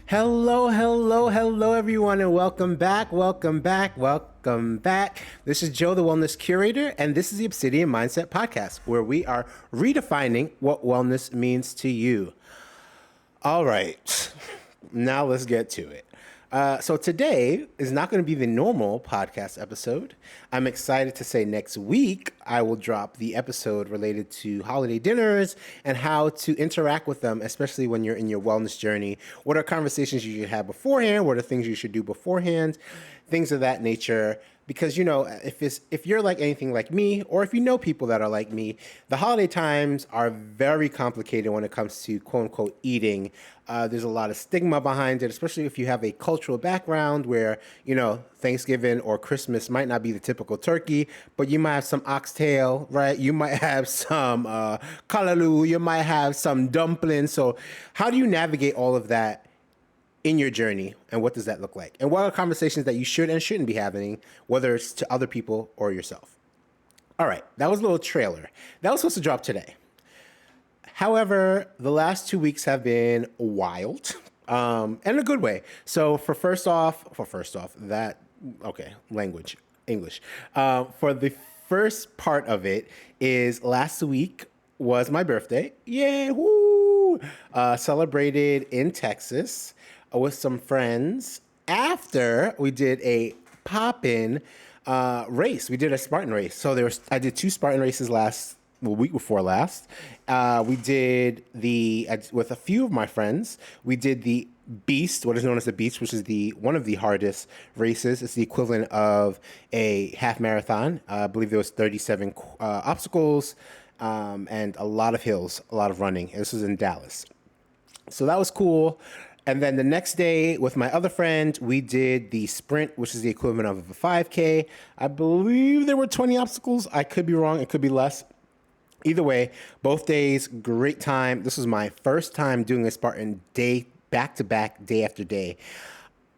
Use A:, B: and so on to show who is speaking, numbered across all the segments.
A: Hello, everyone, and welcome back. This is Joe, the Wellness Curator, and this is the Obsidian Mindset Podcast, where we are redefining what wellness means to you. All right, now let's get to it. So today is not going to be the normal podcast episode. I'm excited to say next week I will drop the episode related to holiday dinners and how to interact with them, especially when you're in your wellness journey. What are conversations you should have beforehand? What are things you should do beforehand? Things of that nature. Because, if you're like anything like me, or if you know people that are like me, the holiday times are very complicated when it comes to quote unquote eating. There's a lot of stigma behind it, especially if you have a cultural background where, Thanksgiving or Christmas might not be the typical turkey, but you might have some oxtail, right? You might have some kalaloo, you might have some dumplings. So how do you navigate all of that in your journey, and what does that look like? And what are conversations that you should and shouldn't be having, whether it's to other people or yourself? All right, that was a little trailer. That was supposed to drop today. However, the last 2 weeks have been wild, in a good way. So for the first part of it is last week was my birthday. Yay, woo! Celebrated in Texas with some friends after we did a pop-in race. We did a Spartan race. So I did 2 Spartan races week before last. We did with a few of my friends, we did the Beast, what is known as the Beast, which is one of the hardest races. It's the equivalent of a half marathon. I believe there was 37 obstacles and a lot of hills, a lot of running. This was in Dallas. So that was cool. And then the next day with my other friend, we did the sprint, which is the equivalent of a 5K. I believe there were 20 obstacles. I could be wrong. It could be less. Either way, both days, great time. This was my first time doing a Spartan day, back-to-back, day after day.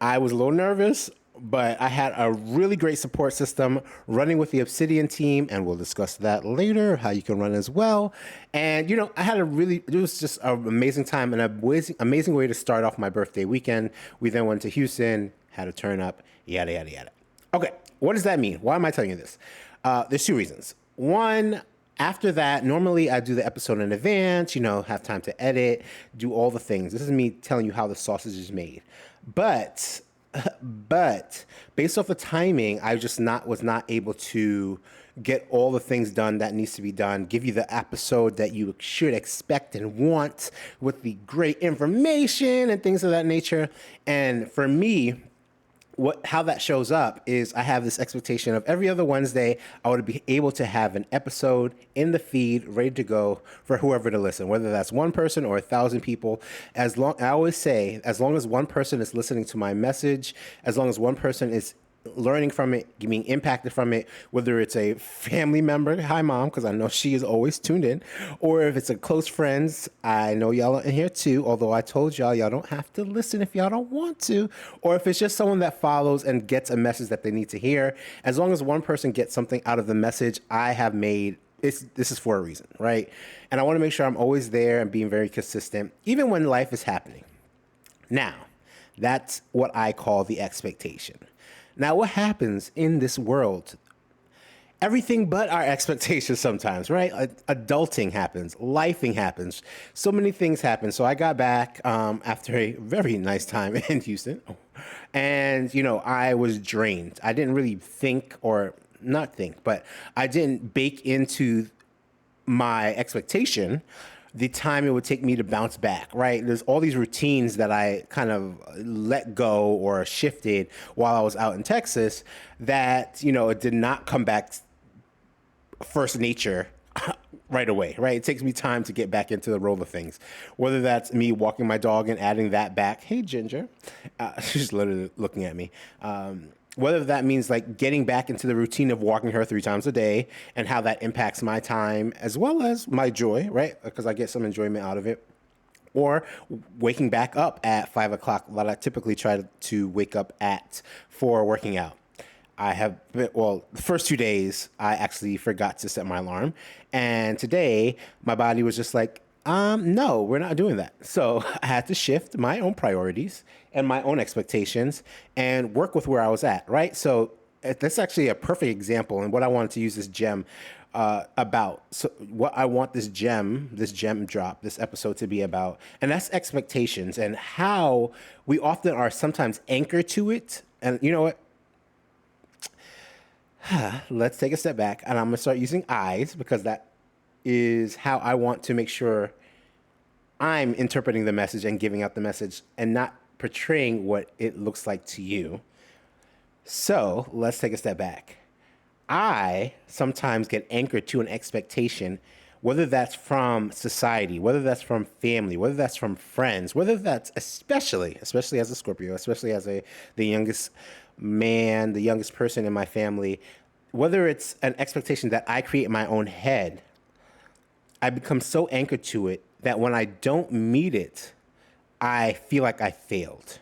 A: I was a little nervous, but I had a really great support system running with the Obsidian team, and we'll discuss that later, how you can run as well. And, it was just an amazing time and an amazing way to start off my birthday weekend. We then went to Houston, had a turn up, yada, yada, yada. Okay, what does that mean? Why am I telling you this? There's 2 reasons. One, after that, normally I do the episode in advance, have time to edit, do all the things. This is me telling you how the sausage is made. But based off the timing, I just was not able to get all the things done that needs to be done, give you the episode that you should expect and want with the great information and things of that nature. And for me, how that shows up is I have this expectation of every other Wednesday, I would be able to have an episode in the feed ready to go for whoever to listen, whether that's one person or 1,000 people. I always say, as long as one person is listening to my message, as long as one person is learning from it, being impacted from it, whether it's a family member, hi mom, because I know she is always tuned in, or if it's a close friends, I know y'all are in here too, although I told y'all don't have to listen if y'all don't want to, or if it's just someone that follows and gets a message that they need to hear, as long as one person gets something out of the message I have made, this is for a reason, right? And I want to make sure I'm always there and being very consistent, even when life is happening. Now, that's what I call the expectation. Now, what happens in this world? Everything but our expectations sometimes, right? Adulting happens, lifing happens, so many things happen. So I got back after a very nice time in Houston, and I was drained. I didn't really but I didn't bake into my expectation the time it would take me to bounce back, right? There's all these routines that I kind of let go or shifted while I was out in Texas that, it did not come back first nature right away, right? It takes me time to get back into the roll of things, whether that's me walking my dog and adding that back. Hey, Ginger. She's literally looking at me. Whether that means like getting back into the routine of walking her 3 times a day and how that impacts my time as well as my joy, right? Because I get some enjoyment out of it. Or waking back up at 5 o'clock, that I typically try to wake up at for working out. The first 2 days, I actually forgot to set my alarm. And today, my body was just like, No, we're not doing that. So I had to shift my own priorities and my own expectations and work with where I was at, right? So that's actually a perfect example and what I wanted to use this gem about. So what I want this gem drop, this episode to be about, and that's expectations and how we often are sometimes anchored to it. And you know what? Let's take a step back and I'm going to start using eyes because that is how I want to make sure I'm interpreting the message and giving out the message and not portraying what it looks like to you. So let's take a step back. I sometimes get anchored to an expectation, whether that's from society, whether that's from family, whether that's from friends, whether that's especially as a Scorpio, especially as the youngest man, the youngest person in my family, whether it's an expectation that I create in my own head, I become so anchored to it that when I don't meet it, I feel like I failed.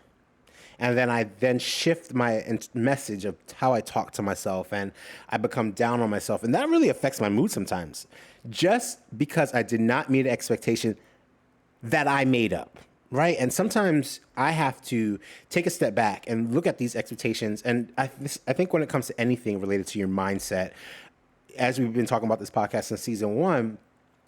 A: And then I then shift my message of how I talk to myself and I become down on myself. And that really affects my mood sometimes. Just because I did not meet an expectation that I made up, right? And sometimes I have to take a step back and look at these expectations. And I think when it comes to anything related to your mindset, as we've been talking about this podcast since season one,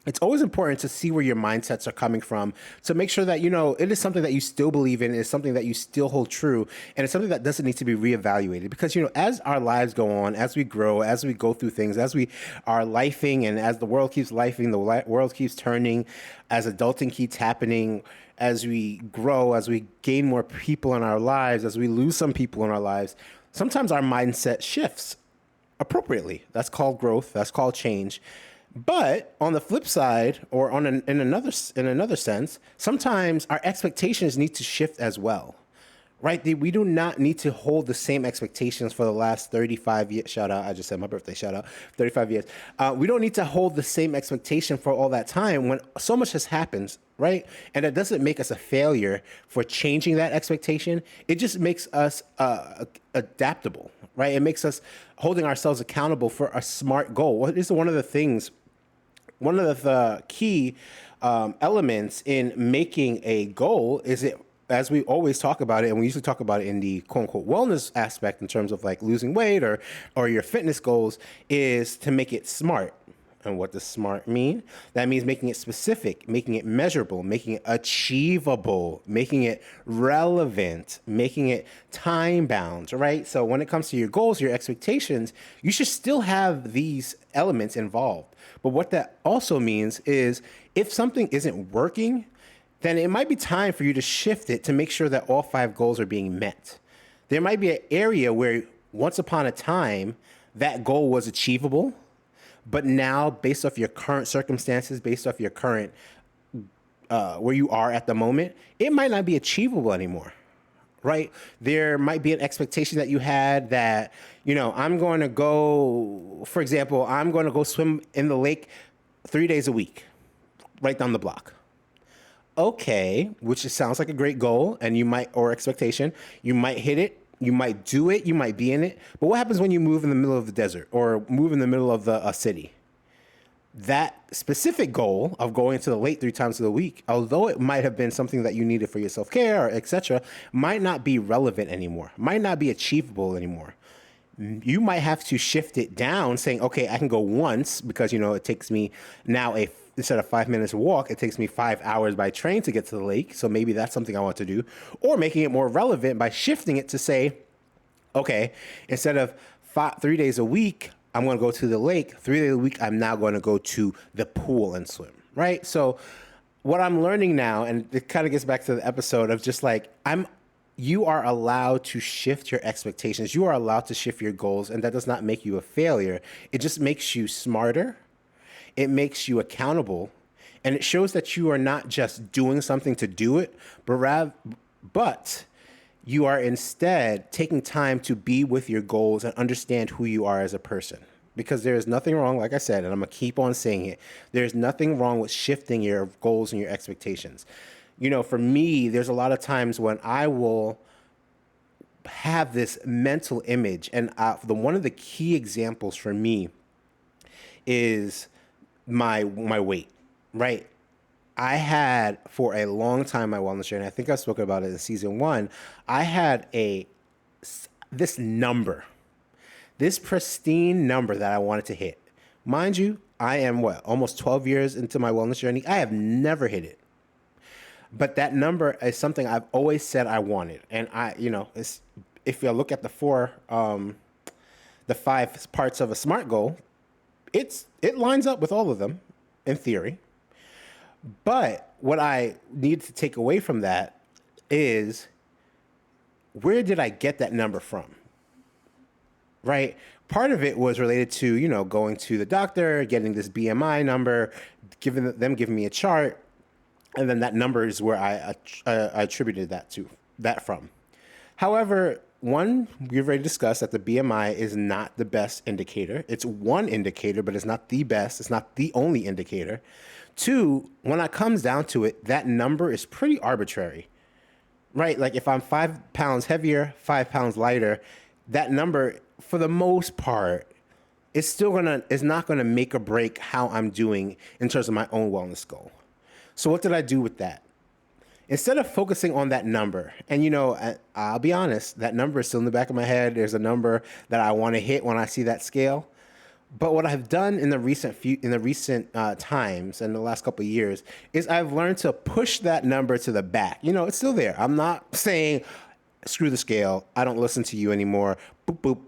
A: it's always important to see where your mindsets are coming from to make sure that, you know, it is something that you still believe in, it's something that you still hold true, and it's something that doesn't need to be reevaluated. Because, you know, as our lives go on, as we grow, as we go through things, as we are lifing, and as the world keeps lifing, the world keeps turning, as adulting keeps happening, as we grow, as we gain more people in our lives, as we lose some people in our lives, sometimes our mindset shifts appropriately. That's called growth. That's called change. But on the flip side, or in another sense, sometimes our expectations need to shift as well, right? We do not need to hold the same expectations for the last 35 years. Shout out! I just said my birthday. Shout out! 35 years. We don't need to hold the same expectation for all that time when so much has happened, right? And that doesn't make us a failure for changing that expectation. It just makes us adaptable, right? It makes us holding ourselves accountable for a smart goal. What is one of the key elements in making a goal is it, as we always talk about it, and we usually talk about it in the quote unquote wellness aspect in terms of like losing weight or your fitness goals, is to make it smart. And what does smart mean? That means making it specific, making it measurable, making it achievable, making it relevant, making it time bound, right? So when it comes to your goals, your expectations, you should still have these elements involved. But what that also means is if something isn't working, then it might be time for you to shift it to make sure that all 5 goals are being met. There might be an area where once upon a time that goal was achievable, but now, based off your current circumstances, based off your current where you are at the moment, it might not be achievable anymore, right? There might be an expectation that you had that, you know, I'm going to go, for example, I'm going to go swim in the lake 3 days a week, right down the block. Okay, which sounds like a great goal, and you might, or expectation, you might hit it. You might do it, you might be in it, but what happens when you move in the middle of the desert or move in the middle of a city? That specific goal of going to the lake 3 times a week, although it might have been something that you needed for your self-care or etc., might not be relevant anymore, might not be achievable anymore. You might have to shift it down saying, okay, I can go once because, you know, it takes me now instead of 5 minutes walk, it takes me 5 hours by train to get to the lake. So maybe that's something I want to do, or making it more relevant by shifting it to say, okay, instead of 3 days a week, I'm going to go to the lake. 3 days a week, I'm now going to go to the pool and swim, right? So what I'm learning now, and it kind of gets back to the episode of just like, you are allowed to shift your expectations. You are allowed to shift your goals, and that does not make you a failure. It just makes you smarter. It makes you accountable, and it shows that you are not just doing something to do it, but you are instead taking time to be with your goals and understand who you are as a person. Because there is nothing wrong, like I said, and I'm going to keep on saying it, there's nothing wrong with shifting your goals and your expectations. You know, for me, there's a lot of times when I will have this mental image, and one of the key examples for me is my weight, right? I had for a long time my wellness journey. I think I spoke about it in season one. I had this number, this pristine number that I wanted to hit. Mind you, I am what, almost 12 years into my wellness journey. I have never hit it. But that number is something I've always said I wanted. And it's, if you look at the five parts of a SMART goal, it lines up with all of them in theory. But what I need to take away from that is, where did I get that number from? Right? Part of it was related to, going to the doctor, getting this BMI number, giving me a chart, and then that number is where I attributed that from. However, one, we've already discussed that the BMI is not the best indicator. It's one indicator, but it's not the best. It's not the only indicator. Two, when it comes down to it, that number is pretty arbitrary, right? Like if I'm 5 pounds heavier, 5 pounds lighter, that number, for the most part, is not gonna make or break how I'm doing in terms of my own wellness goal. So what did I do with that? Instead of focusing on that number, and I'll be honest, that number is still in the back of my head. There's a number that I want to hit when I see that scale. But what I've done in the recent times and the last couple of years is I've learned to push that number to the back. It's still there. I'm not saying screw the scale. I don't listen to you anymore. Boop boop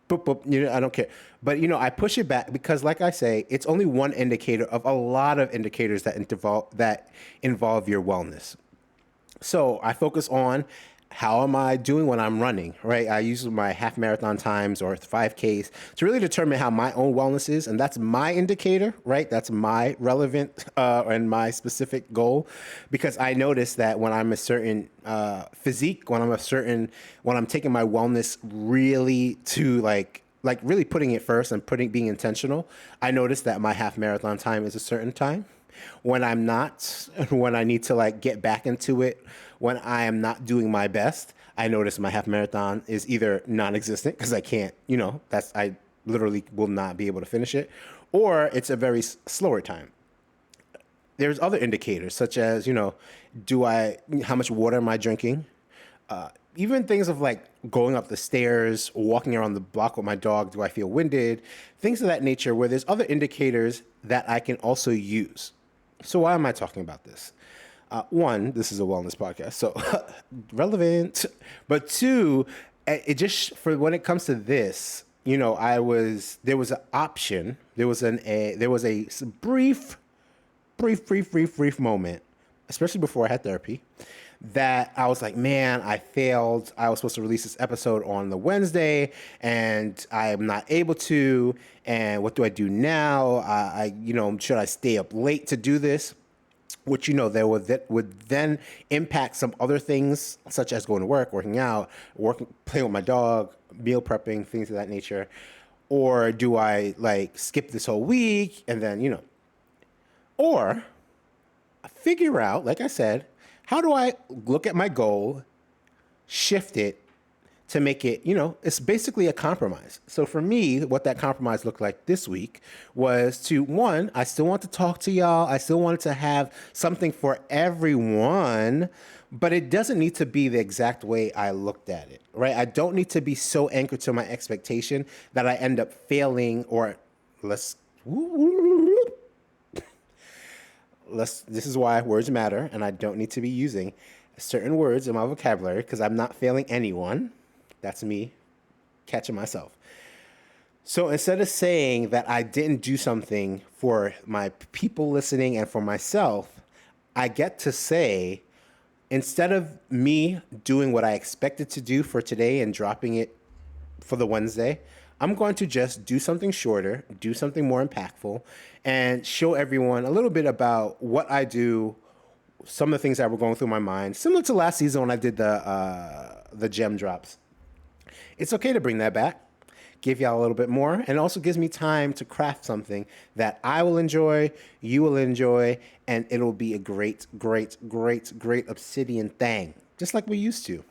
A: boop boop. I don't care. But I push it back because, like I say, it's only one indicator of a lot of indicators that involve your wellness. So I focus on, how am I doing when I'm running, right? I use my half marathon times or 5Ks to really determine how my own wellness is. And that's my indicator, right? That's my relevant and my specific goal. Because I notice that when I'm a certain physique, when I'm taking my wellness really to like really putting it first and being intentional, I notice that my half marathon time is a certain time. When I'm not, when I need to get back into it, when I am not doing my best, I notice my half marathon is either non-existent because I can't, I literally will not be able to finish it, or it's a very slower time. There's other indicators such as, how much water am I drinking? Even things of going up the stairs, walking around the block with my dog, do I feel winded? Things of that nature, where there's other indicators that I can also use. So why am I talking about this? One, this is a wellness podcast, so relevant. But two, it just, for when it comes to this, there was an option. There was a brief moment, especially before I had therapy, that I was like, man, I failed. I was supposed to release this episode on the Wednesday, and I am not able to. And what do I do now? Should I stay up late to do this? Which, there would then impact some other things, such as going to work, working out, playing with my dog, meal prepping, things of that nature. Or do I skip this whole week and then, or figure out, like I said, how do I look at my goal, shift it to make it, it's basically a compromise. So for me, what that compromise looked like this week was to, one, I still want to talk to y'all. I still wanted to have something for everyone, but it doesn't need to be the exact way I looked at it, right? I don't need to be so anchored to my expectation that I end up failing this is why words matter, and I don't need to be using certain words in my vocabulary because I'm not failing anyone. That's me catching myself. So instead of saying that I didn't do something for my people listening and for myself, I get to say, instead of me doing what I expected to do for today and dropping it for the Wednesday, I'm going to just do something shorter, do something more impactful, and show everyone a little bit about what I do, some of the things that were going through my mind, similar to last season when I did the gem drops. It's okay to bring that back, give y'all a little bit more, and it also gives me time to craft something that I will enjoy, you will enjoy, and it'll be a great Obsidian thing, just like we used to.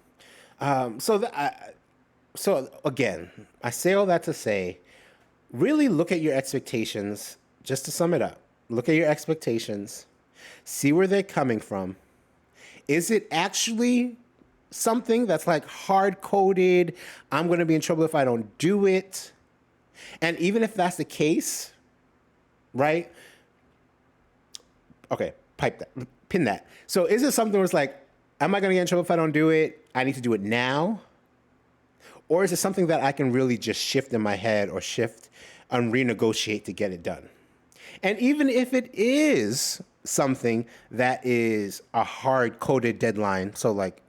A: So again, I say all that to say, really look at your expectations. Just to sum it up, look at your expectations See where they're coming from. Is it actually something that's like hard coded? I'm going to be in trouble if I don't do it. And even if that's the case, right? Okay, pipe that, pin that. So is it something where it's like, am I going to get in trouble if I don't do it? I need to do it now? Or is it something that I can really just shift in my head or shift and renegotiate to get it done? And even if it is something that is a hard coded deadline, so like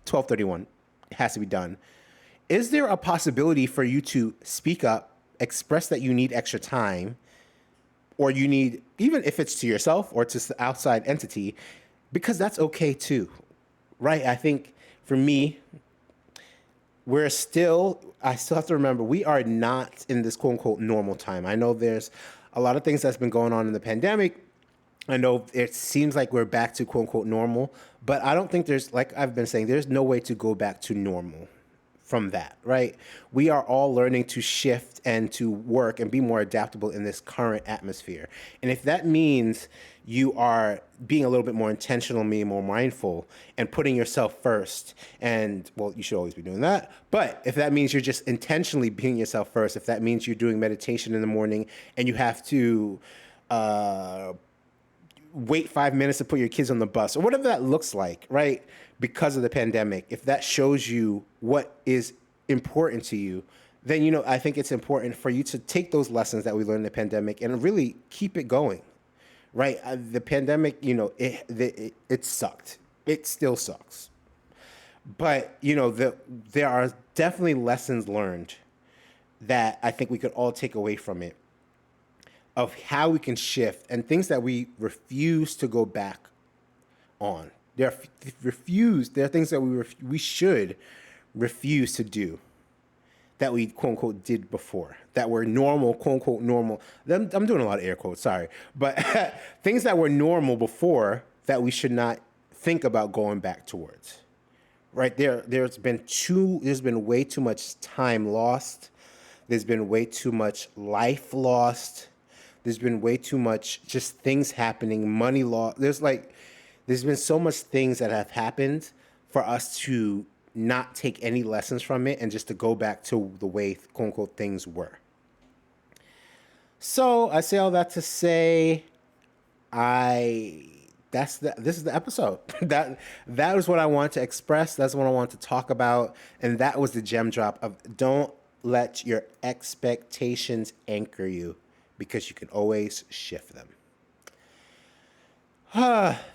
A: 12/31 has to be done, is there a possibility for you to speak up, express that you need extra time, or you need, even if it's to yourself or to the outside entity, because that's okay too, right? I think for me, I still have to remember, we are not in this quote unquote normal time. I know there's a lot of things that's been going on in the pandemic. I know it seems like we're back to quote unquote normal, but I don't think like I've been saying, there's no way to go back to normal from that, right? We are all learning to shift and to work and be more adaptable in this current atmosphere. And if that means you are being a little bit more intentional, being more mindful, and putting yourself first, and well, you should always be doing that. But if that means you're just intentionally being yourself first, if that means you're doing meditation in the morning and you have to wait 5 minutes to put your kids on the bus or whatever that looks like, right? Because of the pandemic, if that shows you what is important to you, then, I think it's important for you to take those lessons that we learned in the pandemic and really keep it going, right? The pandemic, it sucked. It still sucks. But, there are definitely lessons learned that I think we could all take away from it, of how we can shift and things that we refuse to go back on. There are things that we should refuse to do that we quote unquote did before, that were normal, quote unquote normal. I'm doing a lot of air quotes, sorry. But things that were normal before that we should not think about going back towards. Right? There's been way too much time lost. There's been way too much life lost. There's been way too much just things happening, money loss. There's been so much things that have happened for us to not take any lessons from it and just to go back to the way, quote unquote, things were. So I say all that to say, this is the episode. that was what I wanted to express. That's what I wanted to talk about. And that was the gem drop of don't let your expectations anchor you, because you can always shift them.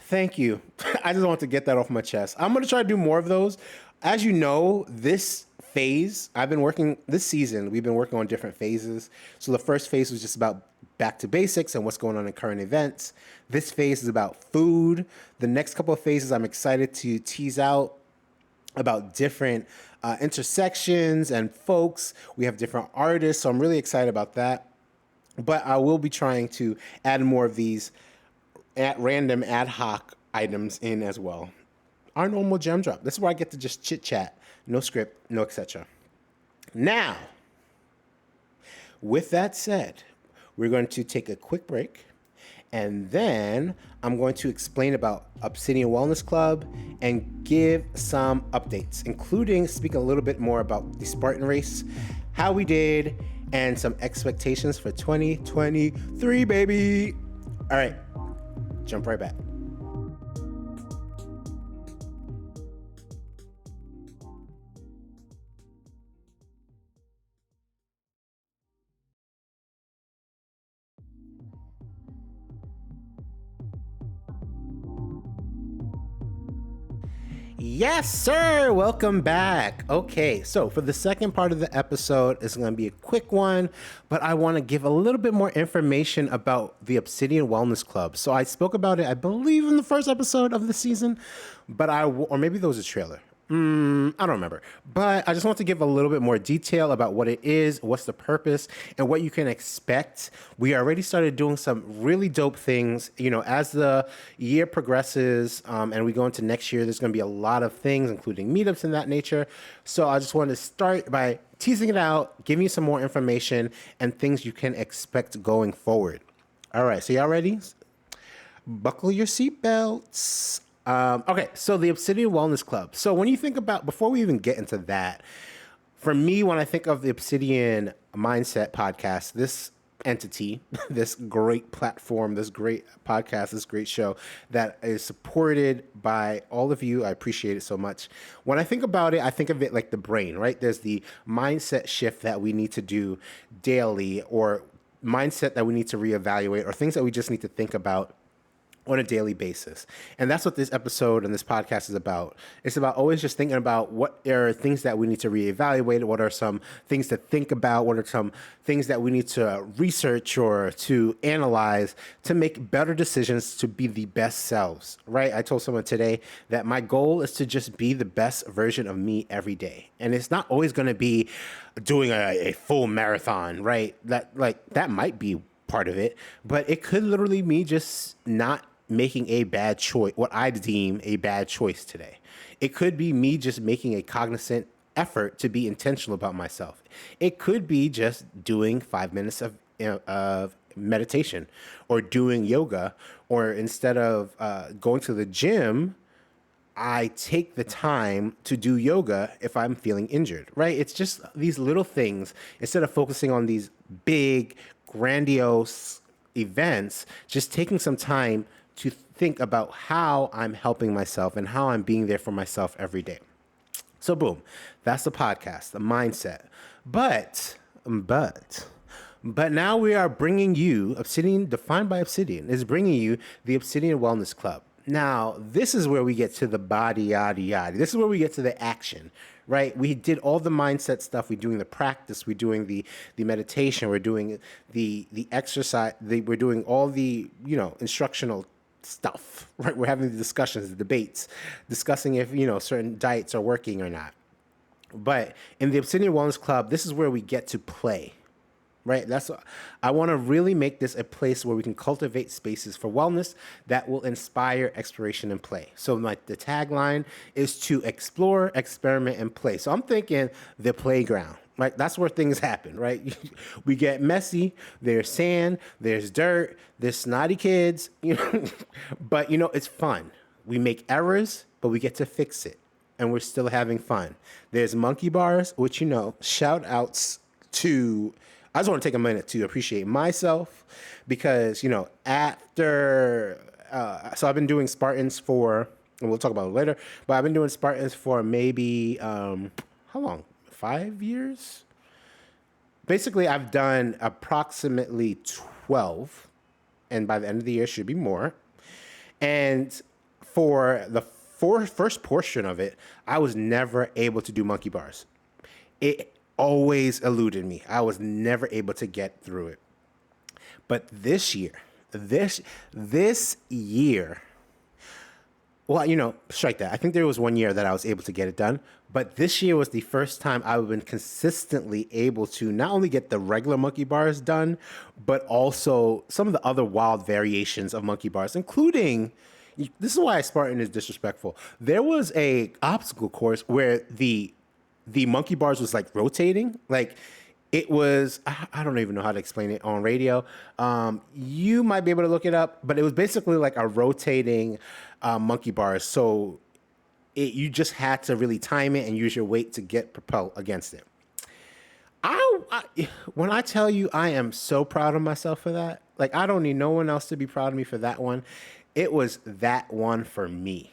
A: Thank you. I just want to get that off my chest. I'm going to try to do more of those. As you know, this season, we've been working on different phases. So the first phase was just about back to basics and what's going on in current events. This phase is about food. The next couple of phases, I'm excited to tease out about different intersections and folks. We have different artists, so I'm really excited about that. But I will be trying to add more of these random ad hoc items in as well. Our normal gem drop. This is where I get to just chit chat. No script, no etc. Now, with that said, we're going to take a quick break. And then I'm going to explain about Obsidian Wellness Club and give some updates, including speak a little bit more about the Spartan race, how we did, and some expectations for 2023, baby. All right, jump right back. Yes, sir. Welcome back. Okay, so for the second part of the episode, it's going to be a quick one, but I want to give a little bit more information about the Obsidian Wellness Club. So I spoke about it, I believe, in the first episode of the season, but or maybe there was a trailer. I don't remember, but I just want to give a little bit more detail about what it is, what's the purpose, and what you can expect. We already started doing some really dope things. As the year progresses and we go into next year, there's going to be a lot of things, including meetups and that nature. So I just want to start by teasing it out, giving you some more information and things you can expect going forward. All right, so y'all ready? Buckle your seatbelts. Okay, so the Obsidian Wellness Club. So when you think about, before we even get into that, for me, when I think of the Obsidian Mindset podcast, this entity, this great platform, this great podcast, this great show that is supported by all of you, I appreciate it so much. When I think about it, I think of it like the brain, right? There's the mindset shift that we need to do daily, or mindset that we need to reevaluate, or things that we just need to think about on a daily basis. And that's what this episode and this podcast is about. It's about always just thinking about what are things that we need to reevaluate, what are some things to think about, what are some things that we need to research or to analyze to make better decisions to be the best selves, right? I told someone today that my goal is to just be the best version of me every day. And it's not always going to be doing a full marathon, right? That might be part of it, but it could literally me just not making a bad choice, what I deem a bad choice today. It could be me just making a cognizant effort to be intentional about myself. It could be just doing 5 minutes of meditation, or doing yoga, or instead of going to the gym, I take the time to do yoga if I'm feeling injured, right? It's just these little things. Instead of focusing on these big, grandiose events, just taking some time to think about how I'm helping myself and how I'm being there for myself every day. So boom, that's the podcast, the mindset. But now we are bringing you Obsidian, defined by Obsidian, is bringing you the Obsidian Wellness Club. Now, this is where we get to the body, yada, yada. This is where we get to the action, right? We did all the mindset stuff. We're doing the practice. We're doing the meditation. We're doing the exercise. We're doing all the, instructional stuff, right? We're having the discussions, the debates, discussing if, certain diets are working or not. But in the Obsidian Wellness Club, this is where we get to play. Right. I want to really make this a place where we can cultivate spaces for wellness that will inspire exploration and play. So the tagline is to explore, experiment, and play. So I'm thinking the playground. Right. That's where things happen. Right. We get messy. There's sand. There's dirt. There's snotty kids. But it's fun. We make errors, but we get to fix it, and we're still having fun. There's monkey bars, which shout outs to. I just want to take a minute to appreciate myself because, after, so I've been doing Spartans for, and we'll talk about it later, but I've been doing Spartans for maybe, how long? 5 years? Basically, I've done approximately 12, and by the end of the year, should be more. And for the first portion of it, I was never able to do monkey bars. It always eluded me. I was never able to get through it. But this year, well, strike that. I think there was 1 year that I was able to get it done. But this year was the first time I've been consistently able to not only get the regular monkey bars done, but also some of the other wild variations of monkey bars, including, this is why Spartan is disrespectful. There was a obstacle course where the monkey bars was like rotating. Like it was, I don't even know how to explain it on radio. You might be able to look it up, but it was basically like a rotating monkey bars. So you just had to really time it and use your weight to get propelled against it. When I tell you I am so proud of myself for that, like I don't need no one else to be proud of me for that one. It was that one for me.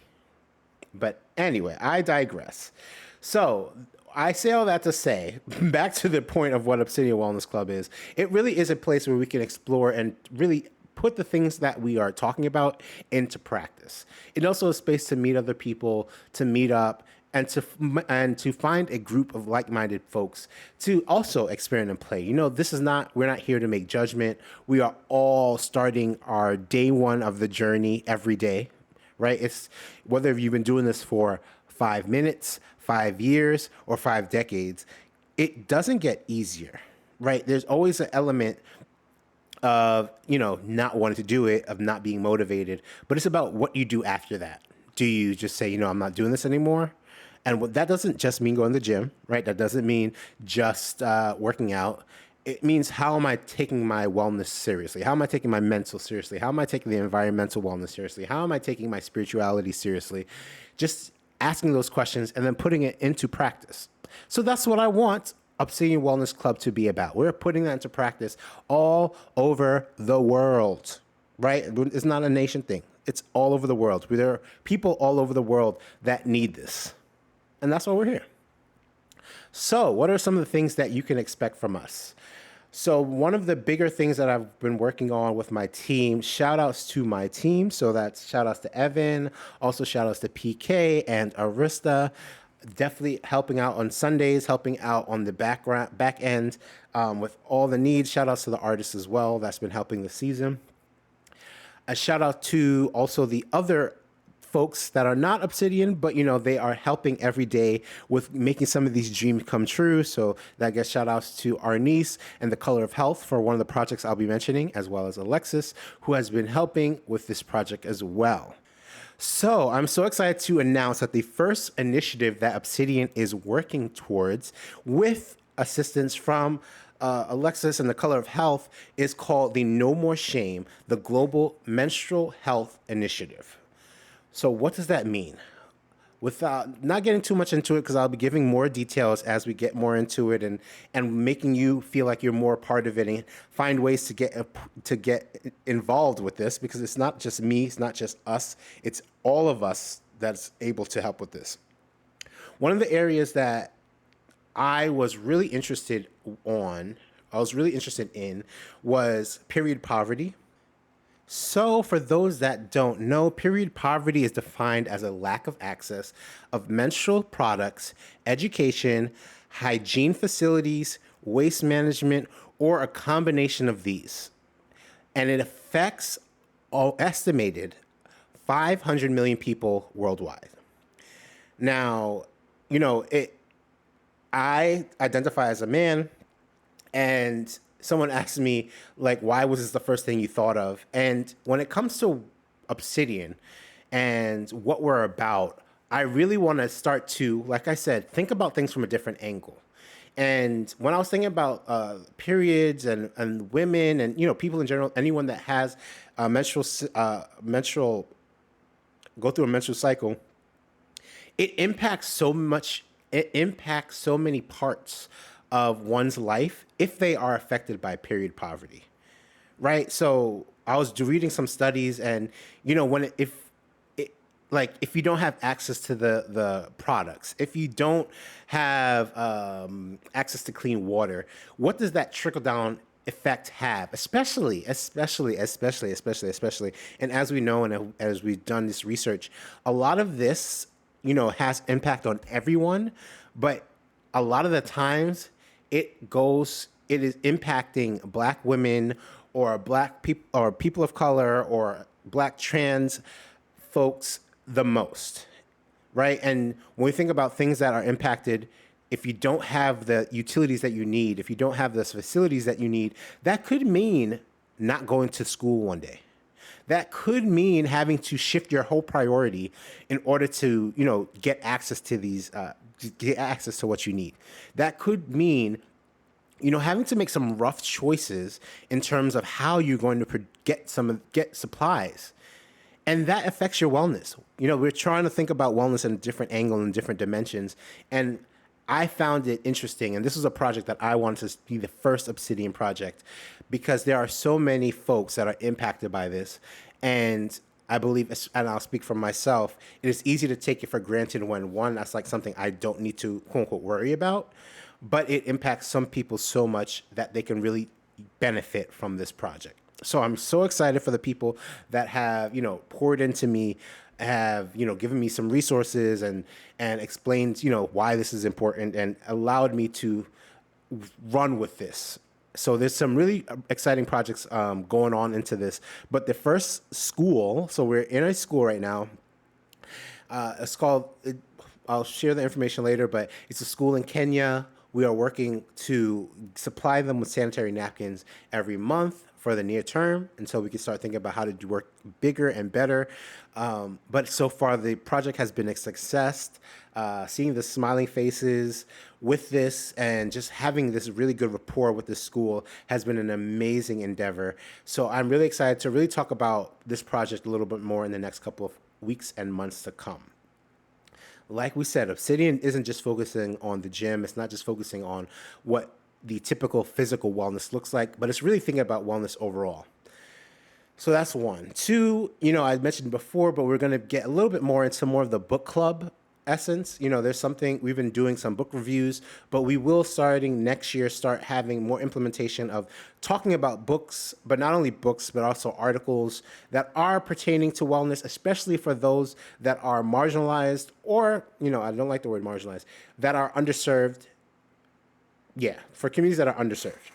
A: But anyway, I digress. So I say all that to say, back to the point of what Obsidian Wellness Club is, it really is a place where we can explore and really put the things that we are talking about into practice. It's also a space to meet other people, to meet up, and to find a group of like-minded folks to also experiment and play. We're not here to make judgment. We are all starting our day one of the journey every day, right? It's whether you've been doing this for 5 minutes, 5 years, or 5 decades, it doesn't get easier, right? There's always an element of, not wanting to do it, of not being motivated, but it's about what you do after that. Do you just say, I'm not doing this anymore? And that doesn't just mean going to the gym, right? That doesn't mean just working out. it means how am I taking my wellness seriously? How am I taking my mental seriously? How am I taking the environmental wellness seriously? How am I taking my spirituality seriously? Just asking those questions and then putting it into practice. So that's what I want Obsidian Wellness Club to be about. We're putting that into practice all over the world, right? It's not a nation thing. It's all over the world. There are people all over the world that need this. And that's why we're here. So, what are some of the things that you can expect from us? So, one of the bigger things that I've been working on with my team, shout outs to my team. So, that's shout outs to Evan, also shout outs to PK and Arista. Definitely helping out on Sundays, helping out on the back end with all the needs. Shout outs to the artists as well. That's been helping the season. A shout out to also the other folks that are not Obsidian, but they are helping every day with making some of these dreams come true. So that gets shout outs to our niece and the Color of Health for one of the projects I'll be mentioning, as well as Alexis, who has been helping with this project as well. So I'm so excited to announce that the first initiative that Obsidian is working towards with assistance from Alexis and the Color of Health is called the No More Shame, the Global Menstrual Health Initiative. So what does that mean? Without not getting too much into it, because I'll be giving more details as we get more into it, and making you feel like you're more a part of it and find ways to get involved with this, because it's not just me, it's not just us, it's all of us that's able to help with this. One of the areas that I was really interested in was period poverty. So, for those that don't know, period poverty is defined as a lack of access of menstrual products, education, hygiene facilities, waste management, or a combination of these. And it affects estimated 500 million people worldwide. Now, I identify as a man, and someone asked me, like, why was this the first thing you thought of? And when it comes to Obsidian and what we're about, I really want to start to, like I said, think about things from a different angle. And when I was thinking about periods and women and people in general, anyone that has menstrual go through a menstrual cycle, it impacts so much. It impacts so many parts of one's life if they are affected by period poverty, right? So I was reading some studies, and if you don't have access to the products, if you don't have access to clean water, what does that trickle down effect have? Especially. And as we know, and as we've done this research, a lot of this, has impact on everyone, but a lot of the times it is impacting Black women or Black people or people of color or Black trans folks the most, right? And when we think about things that are impacted, if you don't have the utilities that you need, if you don't have the facilities that you need, that could mean not going to school one day. That could mean having to shift your whole priority in order to, get access to get access to what you need. That could mean, having to make some rough choices in terms of how you're going to get supplies. And that affects your wellness. We're trying to think about wellness in a different angle and different dimensions. And I found it interesting. And this was a project that I wanted to be the first Obsidian project, because there are so many folks that are impacted by this. And I believe, and I'll speak for myself, it is easy to take it for granted when, one, that's like something I don't need to, quote unquote, worry about. But it impacts some people so much that they can really benefit from this project. So I'm so excited for the people that have, poured into me, have, given me some resources and explained, why this is important and allowed me to run with this. So there's some really exciting projects going on into this. But the first school, so we're in a school right now. It's called, I'll share the information later, but it's a school in Kenya We are working to supply them with sanitary napkins every month for the near term until we can start thinking about how to do work bigger and better. But so far, the project has been a success. Seeing the smiling faces with this and just having this really good rapport with the school has been an amazing endeavor. So I'm really excited to really talk about this project a little bit more in the next couple of weeks and months to come. Like we said, Obsidian isn't just focusing on the gym. It's not just focusing on what the typical physical wellness looks like, but it's really thinking about wellness overall. So that's one. Two, I mentioned before, but we're going to get a little bit more into more of the book club essence. There's something we've been doing some book reviews, but we will starting next year start having more implementation of talking about books, but not only books, but also articles that are pertaining to wellness, especially for those that are marginalized or, I don't like the word marginalized, that are underserved. Yeah, for communities that are underserved.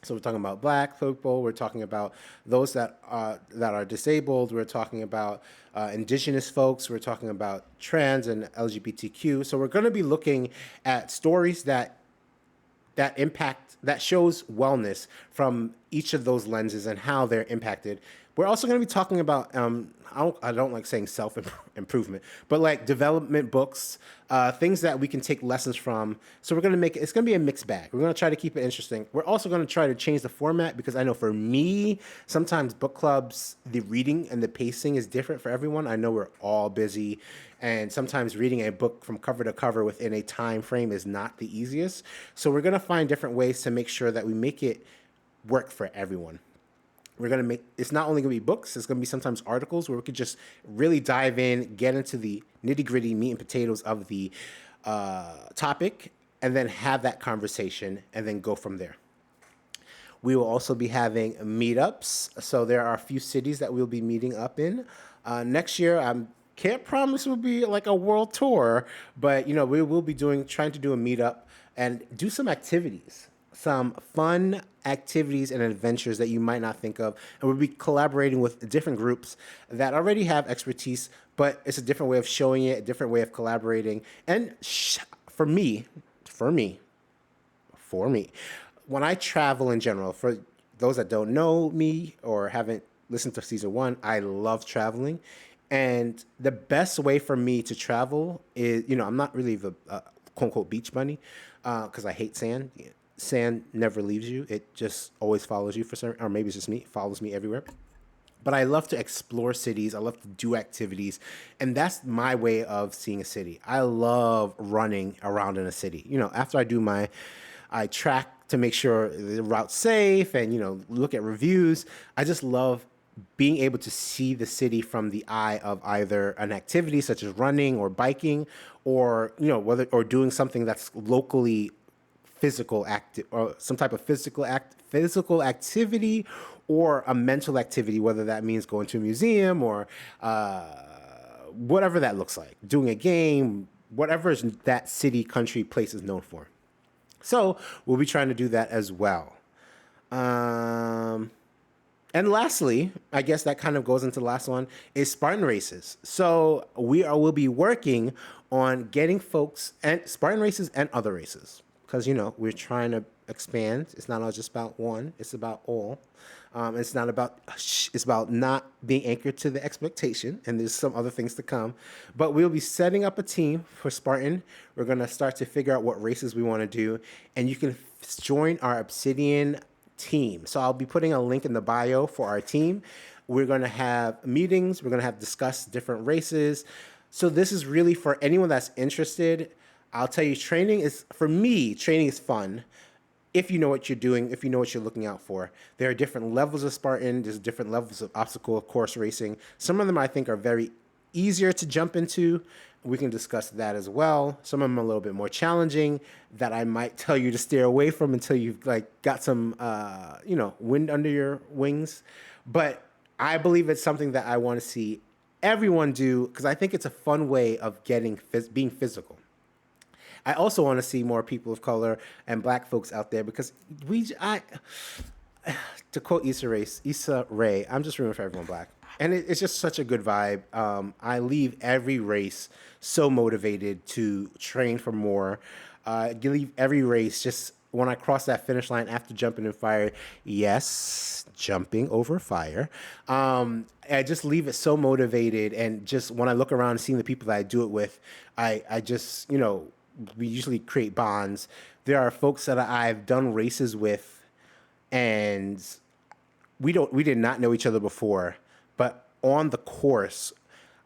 A: So we're talking about Black people. We're talking about those that are disabled. We're talking about Indigenous folks. We're talking about trans and LGBTQ. So we're going to be looking at stories that shows wellness from each of those lenses and how they're impacted. We're also going to be talking about I don't like saying self improvement, but like development books, things that we can take lessons from. So we're going to it's going to be a mixed bag. We're going to try to keep it interesting. We're also going to try to change the format because I know for me, sometimes book clubs, the reading and the pacing is different for everyone. I know we're all busy, and sometimes reading a book from cover to cover within a time frame is not the easiest. So we're going to find different ways to make sure that we make it work for everyone. We're going to it's not only going to be books, it's going to be sometimes articles where we could just really dive in, get into the nitty gritty meat and potatoes of the topic, and then have that conversation and then go from there. We will also be having meetups. So there are a few cities that we'll be meeting up in. Next year, I can't promise we'll be like a world tour, but we will be trying to do a meetup and do some activities. Some fun activities and adventures that you might not think of. And we'll be collaborating with different groups that already have expertise, but it's a different way of showing it, a different way of collaborating. And for me, when I travel in general, for those that don't know me or haven't listened to season 1, I love traveling. And the best way for me to travel is, I'm not really the quote unquote beach bunny because I hate sand. Sand never leaves you. It just always follows you or maybe it's just me. It follows me everywhere. But I love to explore cities. I love to do activities. And that's my way of seeing a city. I love running around in a city. After I track to make sure the route's safe and, look at reviews. I just love being able to see the city from the eye of either an activity such as running or biking or, or doing something that's locally physical or some type of physical activity or a mental activity, whether that means going to a museum or whatever that looks like, doing a game, whatever that city, country, place is known for. So we'll be trying to do that as well. And lastly, I guess that kind of goes into the last one, is Spartan races. So we'll be working on getting folks and Spartan races and other races. Because, we're trying to expand. It's not all just about one. It's about all. It's about not being anchored to the expectation. And there's some other things to come. But we'll be setting up a team for Spartan. We're going to start to figure out what races we want to do. And you can join our Obsidian team. So I'll be putting a link in the bio for our team. We're going to have meetings. We're going to have discuss different races. So this is really for anyone that's interested. I'll tell you, training is fun if you know what you're doing, if you know what you're looking out for. There are different levels of Spartan. There's different levels of obstacle course racing. Some of them I think are very easier to jump into. We can discuss that as well. Some of them are a little bit more challenging that I might tell you to steer away from until you've got some, wind under your wings. But I believe it's something that I want to see everyone do because I think it's a fun way of being physical. I also want to see more people of color and Black folks out there because to quote Issa Rae, I'm just rooting for everyone Black. And it's just such a good vibe. I leave every race so motivated to train for more. leave every race just when I cross that finish line after jumping in fire. Yes, jumping over fire. I just leave it so motivated, and just when I look around and seeing the people that I do it with, I just, we usually create bonds. There are folks that I've done races with, and we did not know each other before, but on the course,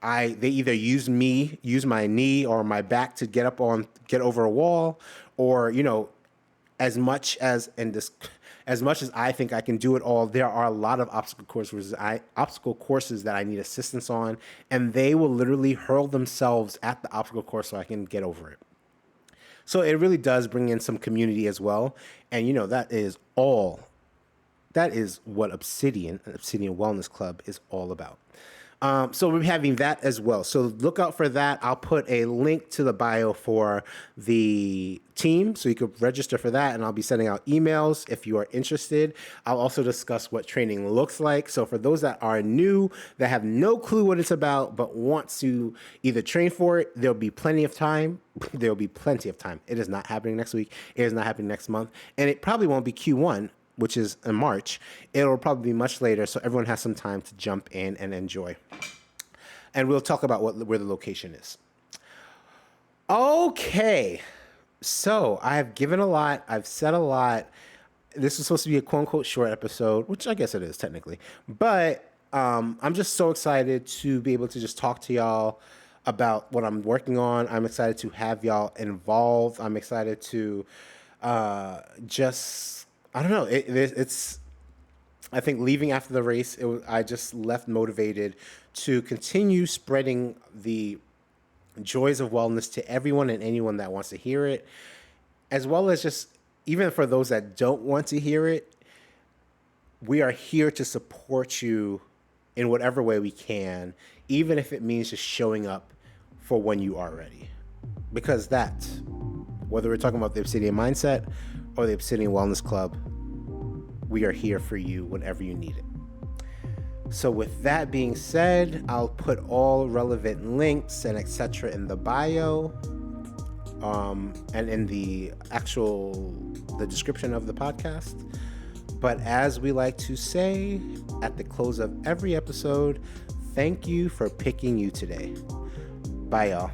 A: they either use my knee or my back to get over a wall, or as much as I think I can do it all, there are a lot of obstacle courses that I need assistance on, and they will literally hurl themselves at the obstacle course so I can get over it. So it really does bring in some community as well, and that is what Obsidian Wellness Club is all about. So we're having that as well. So look out for that. I'll put a link to the bio for the team so you could register for that. And I'll be sending out emails if you are interested. I'll also discuss what training looks like. So for those that are new, that have no clue what it's about, but want to either train for it, there'll be plenty of time. There'll be plenty of time. It is not happening next week. It is not happening next month. And it probably won't be Q1, which is in March. It'll probably be much later, so everyone has some time to jump in and enjoy. And we'll talk about where the location is. Okay, so I have given a lot. I've said a lot. This was supposed to be a quote-unquote short episode, which I guess it is technically. But I'm just so excited to be able to just talk to y'all about what I'm working on. I'm excited to have y'all involved. I'm excited to I don't know. It's. I think leaving after the race, I just left motivated to continue spreading the joys of wellness to everyone and anyone that wants to hear it, as well as just even for those that don't want to hear it. We are here to support you in whatever way we can, even if it means just showing up for when you are ready, because whether we're talking about the Obsidian Mindset or the Obsidian Wellness Club, we are here for you whenever you need it. So with that being said, I'll put all relevant links and etc. in the bio, and in the description of the podcast. But as we like to say at the close of every episode, thank you for picking you today. Bye, y'all.